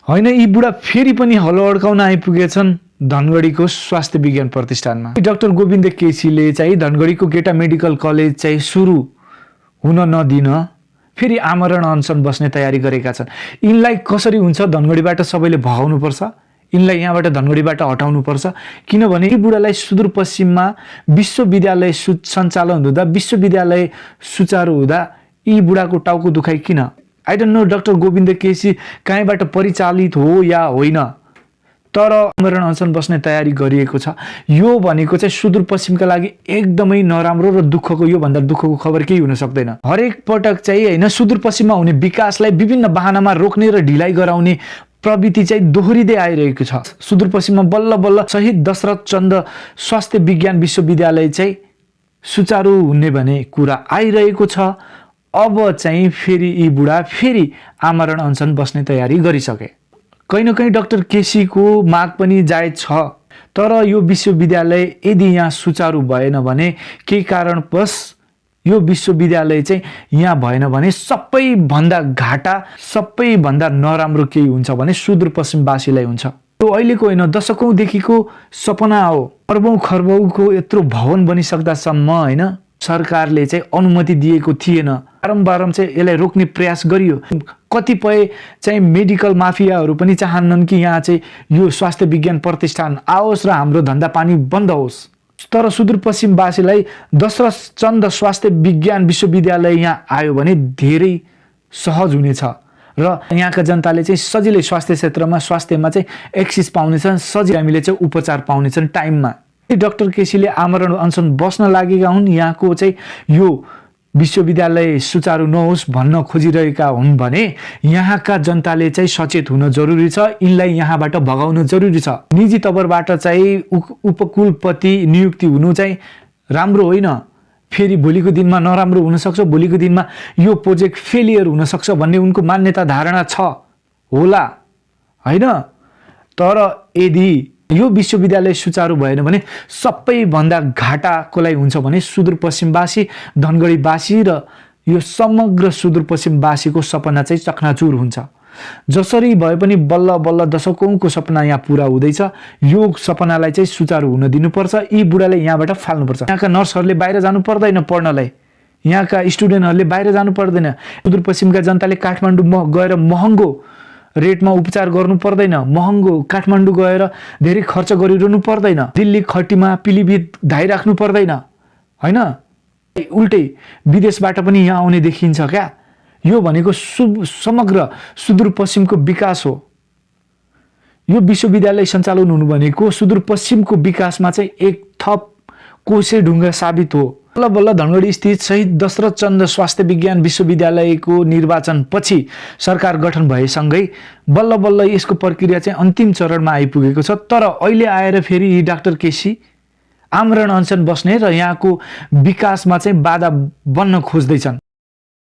होइन यी बुढा फेरि पनि हलो अड्काउन आइपुगेछन् धनगढीको स्वास्थ्य विज्ञान प्रतिष्ठानमा। डाक्टर गोविन्द केसीले चाहिँ धनगढीको गेटा मेडिकल कलेज चाहिँ सुरु हुन नदिन फेरि आमरण अनसन बस्ने तयारी गरेका छन्। यिनलाई कसरी हुन्छ, धनगढीबाट सबैले भगाउनुपर्छ, यिनलाई यहाँबाट धनगढीबाट हटाउनुपर्छ। किनभने यी बुढालाई सुदूरपश्चिममा विश्वविद्यालय सञ्चालन हुँदा, विश्वविद्यालय सुचारू हुँदा यी बुढाको टाउको दुखाइ किन? I don't know doctor Govinda KC कहीँबाट परिचालित हो या होइन, तर आमरण अनसन बस्ने तयारी गरिएको छ। यो भनेको चाहिँ सुदूरपश्चिमका लागि एकदमै नराम्रो र दुःखको, योभन्दा दुःखको खबर केही हुन सक्दैन। हरेक पटक चाहिँ होइन सुदूरपश्चिममा हुने विकासलाई विभिन्न बहानामा रोक्ने र ढिलाइ गराउने प्रवृत्ति चाहिँ दोहोरिँदै आइरहेको छ। सुदूरपश्चिममा बल्ल बल्ल शहीद दशरथ चन्द स्वास्थ्य विज्ञान विश्वविद्यालय चाहिँ सुचारू हुने भन्ने कुरा आइरहेको छ। अब चाहिँ फेरि यी बुढा फेरि आमरण अनसन बस्ने तयारी गरिसके। कहीँ न कहीँ डाक्टर केसीको माग पनि जायज छ, तर यो विश्वविद्यालय यदि यहाँ सुचारू भएन भने, केही कारणवश यो विश्वविद्यालय चाहिँ यहाँ भएन भने सबैभन्दा घाटा, सबैभन्दा नराम्रो केही हुन्छ भने सुदूरपश्चिमवासीलाई हुन्छ। यो अहिलेको होइन, दशकौँदेखिको सपना हो। अर्बौं खर्बौंको यत्रो भवन बनिसक्दासम्म होइन सरकारले चाहिँ अनुमति दिएको थिएन। बारम्बार चाहिँ यसलाई रोक्ने प्रयास गरियो। कतिपय चाहिँ मेडिकल माफियाहरू पनि चाहन्नन् कि यहाँ चाहिँ यो स्वास्थ्य विज्ञान प्रतिष्ठान आओस् र हाम्रो धन्दा पानी बन्द होस्। तर सुदूरपश्चिमवासीलाई दशरथ चन्द स्वास्थ्य विज्ञान विश्वविद्यालय यहाँ आयो भने धेरै सहज हुनेछ र यहाँका जनताले चाहिँ सजिलै स्वास्थ्य क्षेत्रमा, स्वास्थ्यमा चाहिँ एक्सेस पाउनेछन्, सजिलै हामीले चाहिँ उपचार पाउनेछन् टाइममा। डाक्टर केसीले आमरण अनसन बस्न लागेका हुन्, यहाँको चाहिँ यो विश्वविद्यालय सुचारू नहोस् भन्न खोजिरहेका हुन् भने यहाँका जनताले चाहिँ सचेत हुन जरुरी छ। यिनलाई यहाँबाट भगाउन जरुरी छ। निजी तवरबाट चाहिँ उपकुलपति नियुक्ति हुनु चाहिँ राम्रो होइन। फेरि भोलिको दिनमा नराम्रो हुनसक्छ, भोलिको दिनमा यो प्रोजेक्ट फेलियर हुनसक्छ भन्ने उनको मान्यता धारणा छ होला होइन। तर यदि यो विश्वविद्यालय सुचारू भएन भने सबैभन्दा घाटाको लागि हुन्छ भने सुदूरपश्चिमवासी, धनगढीवासी र यो समग्र सुदूरपश्चिमवासीको सपना चाहिँ चकनाचुर हुन्छ। जसरी भए पनि बल्ल बल्ल दशकौंको सपना यहाँ पुरा हुँदैछ। यो सपनालाई चाहिँ सुचारू हुन दिनुपर्छ। यी बुढाले यहाँबाट फाल्नुपर्छ। यहाँका नर्सहरूले बाहिर जानु पर्दैन पढ्नलाई, यहाँका स्टुडेन्टहरूले बाहिर जानु पर्दैन। सुदूरपश्चिमका जनताले काठमाडौँ गएर महँगो रेटमा उपचार गर्नु पर्दैन, महँगो काठमाडौँ गएर धेरै खर्च गरिरहनु पर्दैन, दिल्ली खटीमा पिलिभित धाइराख्नु पर्दैन होइन। उल्टै विदेशबाट पनि यहाँ आउने देखिन्छ क्या। यो भनेको समग्र सुदूरपश्चिमको विकास हो। यो विश्वविद्यालय सञ्चालन हुनु भनेको सुदूरपश्चिमको विकासमा चाहिँ एक थप कोसे ढुङ्गा साबित हो। बल्ल बल्ल धनगढी स्थित शहीद दशरथ चन्द स्वास्थ्य विज्ञान विश्वविद्यालयको निर्वाचन पछि सरकार गठन भएसँगै बल्ल बल्ल यसको प्रक्रिया चाहिँ अन्तिम चरणमा आइपुगेको छ। तर अहिले आएर फेरि यी डाक्टर केसी आमरण अनसन बस्ने र यहाँको विकासमा चाहिँ बाधा बन्न खोज्दैछन्।